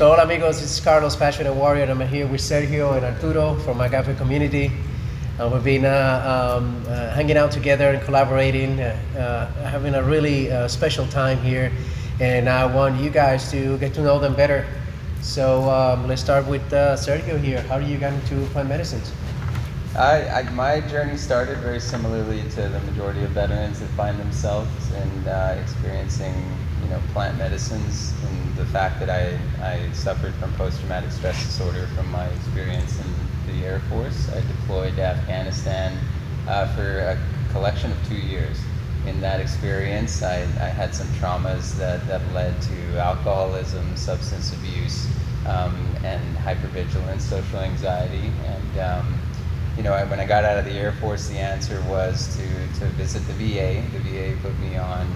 So hola amigos, this is Carlos, Passionate Warrior, and I'm here with Sergio and Arturo from Ágape Community. We've been hanging out together and collaborating, having a really special time here, and I want you guys to get to know them better. So let's start with Sergio here. How do you get into plant medicines? My journey started very similarly to the majority of veterans that find themselves in experiencing, plant medicines, and the fact that I suffered from post-traumatic stress disorder from my experience in the Air Force. I deployed to Afghanistan for a collection of 2 years. In that experience, I had some traumas that led to alcoholism, substance abuse, and hypervigilance, social anxiety, and when I got out of the Air Force, the answer was to visit the VA. The VA put me on,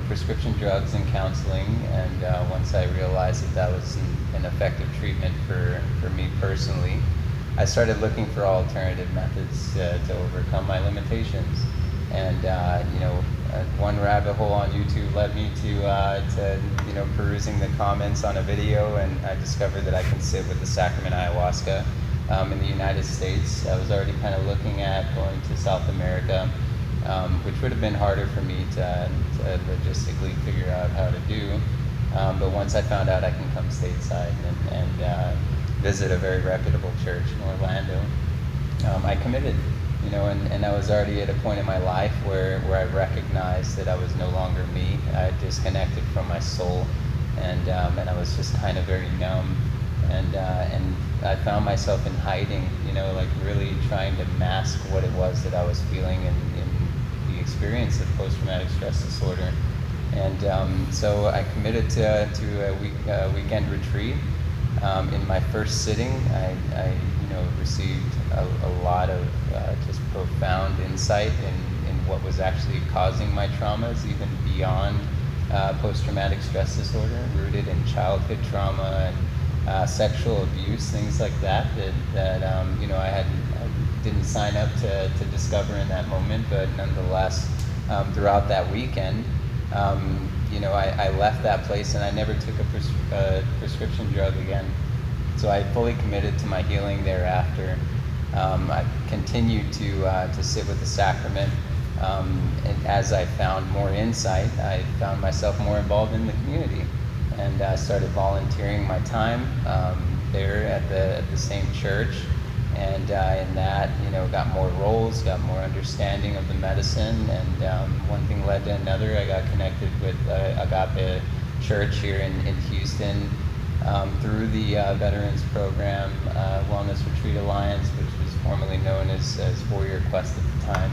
prescription drugs and counseling. And once I realized that was an effective treatment for me personally, I started looking for alternative methods to overcome my limitations. And one rabbit hole on YouTube led me to perusing the comments on a video, and I discovered that I can sit with the sacrament ayahuasca. In the United States, I was already kind of looking at going to South America, which would have been harder for me to logistically figure out how to do. But once I found out I can come stateside and visit a very reputable church in Orlando, I committed. And I was already at a point in my life where I recognized that I was no longer me. I had disconnected from my soul, and I was just kind of very numb. And I found myself in hiding, really trying to mask what it was that I was feeling in the experience of post-traumatic stress disorder. And so I committed to a weekend retreat. In my first sitting, I received a lot of just profound insight in what was actually causing my traumas, even beyond post-traumatic stress disorder, rooted in childhood trauma and sexual abuse, things like that I didn't sign up to discover in that moment, but nonetheless, throughout that weekend, I left that place and I never took a prescription drug again. So I fully committed to my healing thereafter. I continued to sit with the sacrament, and as I found more insight, I found myself more involved in the community. And I started volunteering my time there at the same church, and in that, got more roles, got more understanding of the medicine, and one thing led to another. I got connected with Ágape Church here in Houston through the Veterans Program, Wellness Retreat Alliance, which was formerly known as Warrior Quest at the time,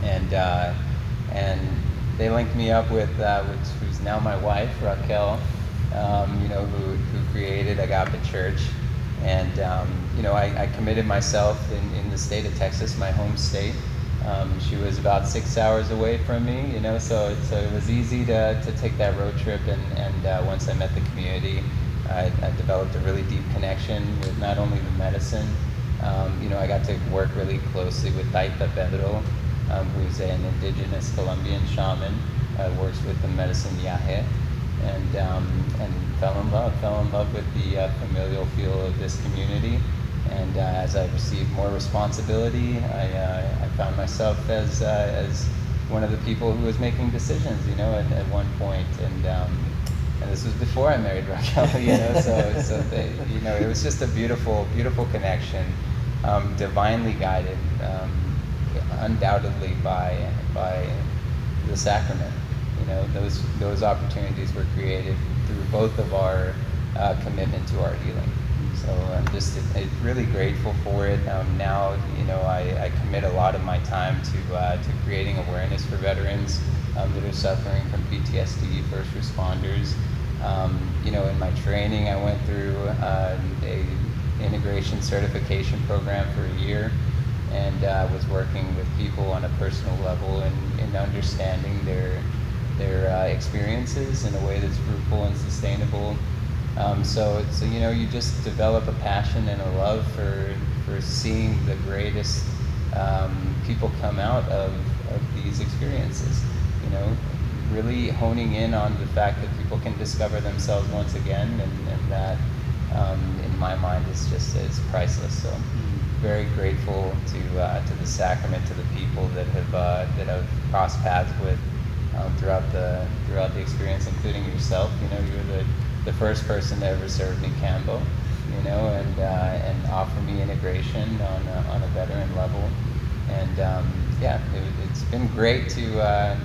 and they linked me up with who's now my wife, Raquel. Who created Ágape Church, and I committed myself in the state of Texas, my home state. She was about 6 hours away from me, so it was easy to take that road trip, and once I met the community, I developed a really deep connection with not only the medicine. I got to work really closely with Taita Pedro, who's an indigenous Colombian shaman, works with the medicine Yahe. And fell in love with the familial feel of this community. And as I received more responsibility, I found myself as one of the people who was making decisions, at one point. And this was before I married Raquel, so it was just a beautiful, beautiful connection, divinely guided, undoubtedly by the sacrament. Those opportunities were created through both of our commitment to our healing. So I'm just really grateful for it. Now, I commit a lot of my time to creating awareness for veterans that are suffering from PTSD, first responders. In my training, I went through a integration certification program for a year, and was working with people on a personal level and understanding their experiences in a way that's fruitful and sustainable. So you just develop a passion and a love for seeing the greatest people come out of these experiences. really honing in on the fact that people can discover themselves once again, and that in my mind is priceless. So very grateful to the sacrament, to the people that I've crossed paths with throughout the experience, including yourself. You know, you're the first person to ever serve me Cambo, you know, and offer me integration on a veteran level. And yeah, it's been great to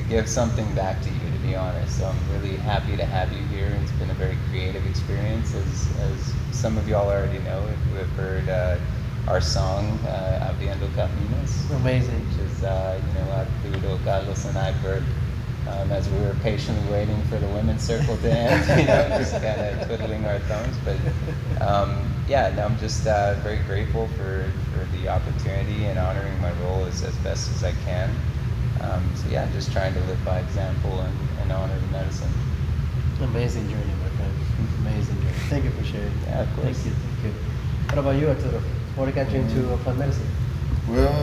give something back to you, to be honest. So I'm really happy to have you here. It's been a very creative experience, as some of y'all already know who have heard our song, Habiendo Caminos. Amazing. Which is, you know, Arturo, Carlos, and I were, as we were patiently waiting for the women's circle to end, you know, just kind of twiddling our thumbs. But yeah, no, I'm just very grateful for the opportunity and honoring my role as best as I can. So yeah, just trying to live by example and honor the medicine. Amazing journey, my friend. Amazing journey. Thank you for sharing. Yeah, of course. Thank you. What about you, Arturo? What got you into plant medicine? Well,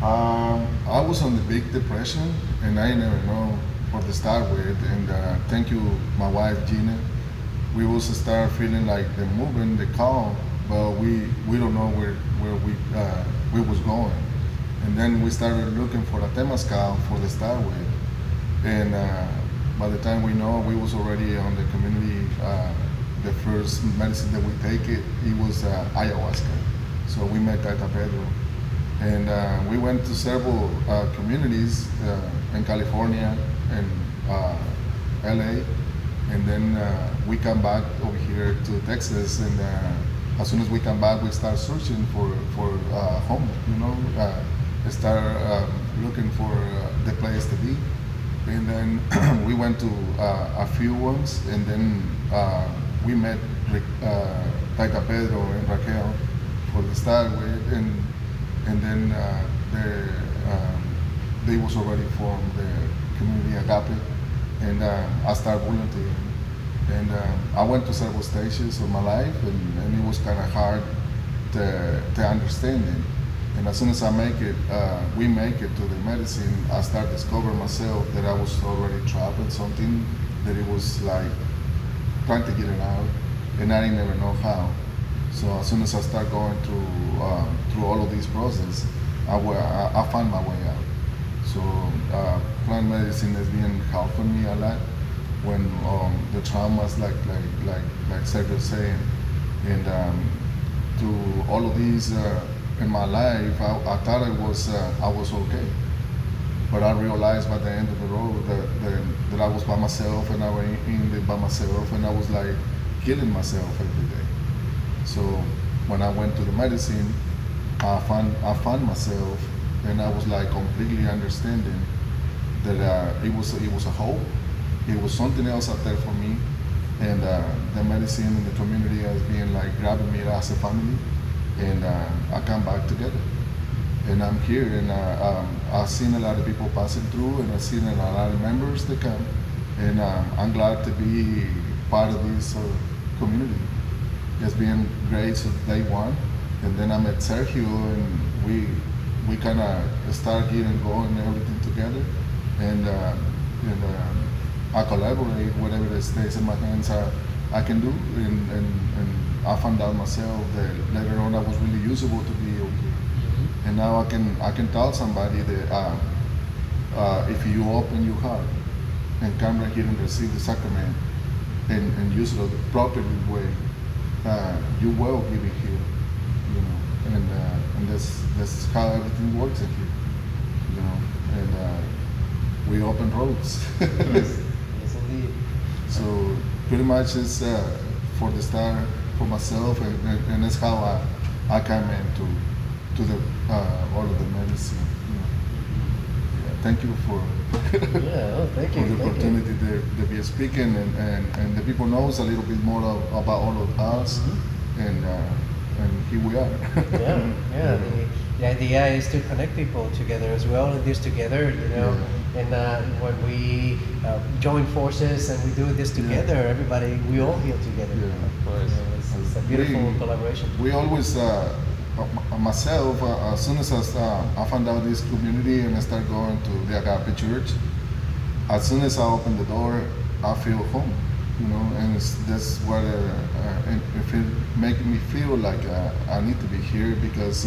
I was on the big depression, and I never know what to start with. And thank you, my wife Gina. We also start feeling like the movement, the calm, but we don't know where we was going. And then we started looking for a temazcal for the start with. And by the time we know, we was already on the community. The first medicine that we take it was ayahuasca. So we met at Pedro. And we went to several communities in California and LA. And then we come back over here to Texas. And as soon as we come back, we start searching for home, you know. Start looking for the place to be. And then we went to a few ones, and then we met Taita Pedro and Raquel for the start with, and then they was already formed the community Ágape, and I started volunteering. And I went to several stages of my life, and it was kind of hard to understand it. And as soon as we make it to the medicine, I start discovering myself that I was already trapped in something, that it was like trying to get it out, and I didn't never know how. So as soon as I start going through all of these processes, I find my way out. So plant medicine has been helping me a lot when the traumas, like Sergio saying, and through all of these. In my life, I thought I was okay, but I realized by the end of the road that I was by myself, and I was in it by myself, and I was like killing myself every day. So when I went to the medicine, I found myself, and I was like completely understanding that it was a hope. It was something else out there for me, and the medicine and the community has been like grabbing me as a family. And I come back together, and I'm here, and I've seen a lot of people passing through, and I've seen a lot of members that come, and I'm glad to be part of this community. It's been great since day one, and then I met Sergio, and we kind of start getting going and everything together, and I collaborate whatever the stays in my hands I can do, and I found out myself that later on I was really usable to be over here. Mm-hmm. And now I can tell somebody that if you open your heart and come right here and receive the sacrament and use it the proper way, you will give it here, you know. And that's how everything works in here, you know. And we open roads. Yes, indeed. So pretty much it's for the start. For myself, and that's how I came into the all of the medicine. You know. Yeah, thank you for thank you. for the opportunity to be speaking, and the people knows a little bit more about all of us, mm-hmm. And here we are. Yeah. The idea is to connect people together as well, and this together, you know. Yeah. And when we join forces and we do this together, everybody, we all heal together. Yeah, of course. It's a beautiful collaboration. We always myself, as soon as I found out this community and I started going to the Ágape Church, as soon as I open the door, I feel home, and that's what it makes me feel like I need to be here because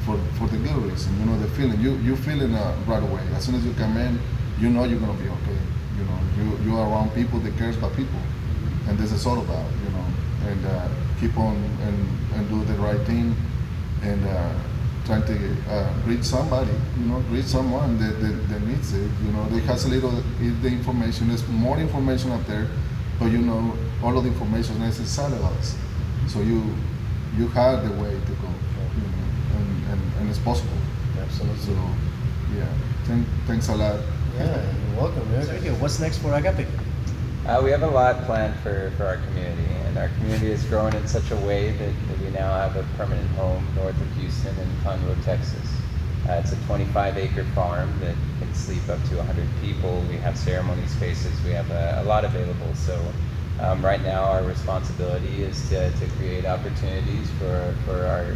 for the good reason, the feeling, you feel it right away. As soon as you come in, you're gonna be okay. You are around people that cares about people, and this is all about, and keep on and do the right thing, and trying to reach somebody, reach someone that needs it. They has a little, the information, there's more information out there, but all of the information is inside of us. So you have the way to go, and it's possible. Absolutely. So, yeah, thanks a lot. Yeah, you're welcome. Sergio, what's next for Ágape? We have a lot planned for our community, and our community has grown in such a way that we now have a permanent home north of Houston in Conroe, Texas. It's a 25-acre farm that can sleep up to 100 people. We have ceremony spaces. We have a lot available. So right now our responsibility is to create opportunities for our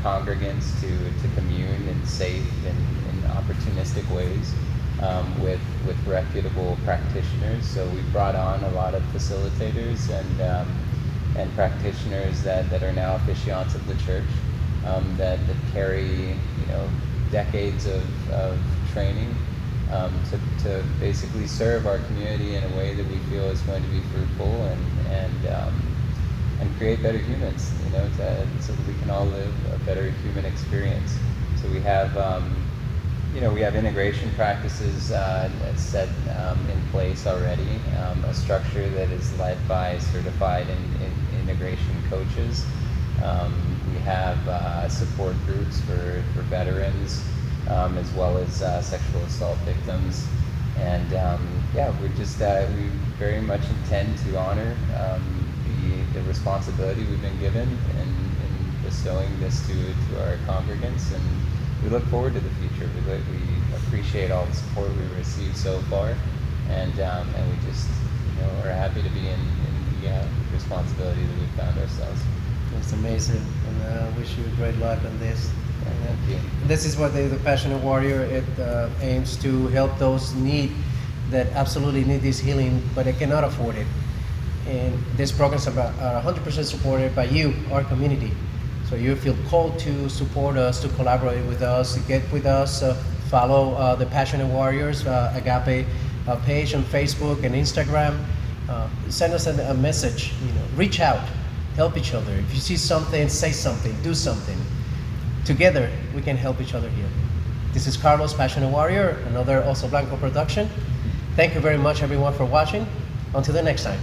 congregants to commune in safe and opportunistic ways. With reputable practitioners. So we brought on a lot of facilitators and practitioners that are now officiants of the church, that carry decades of training to basically serve our community in a way that we feel is going to be fruitful and create better humans, so that we can all live a better human experience. So we have we have integration practices set in place already, a structure that is led by certified integration coaches. We have support groups for veterans, as well as sexual assault victims. And we very much intend to honor the responsibility we've been given in bestowing this to our congregants, and we look forward to the future. We appreciate all the support we've received so far, and we just are happy to be in the responsibility that we've found ourselves. It's amazing, and I wish you great luck on this. Thank you. This is what the Passionate Warrior, it aims to help those that absolutely need this healing, but they cannot afford it. And these programs are 100% supported by you, our community. So you feel called to support us, to collaborate with us, to get with us, follow the Passionate Warriors Ágape page on Facebook and Instagram. Send us a message, reach out, help each other. If you see something, say something, do something. Together, we can help each other here. This is Carlos, Passionate Warrior, another Oso Blanco production. Thank you very much, everyone, for watching. Until the next time.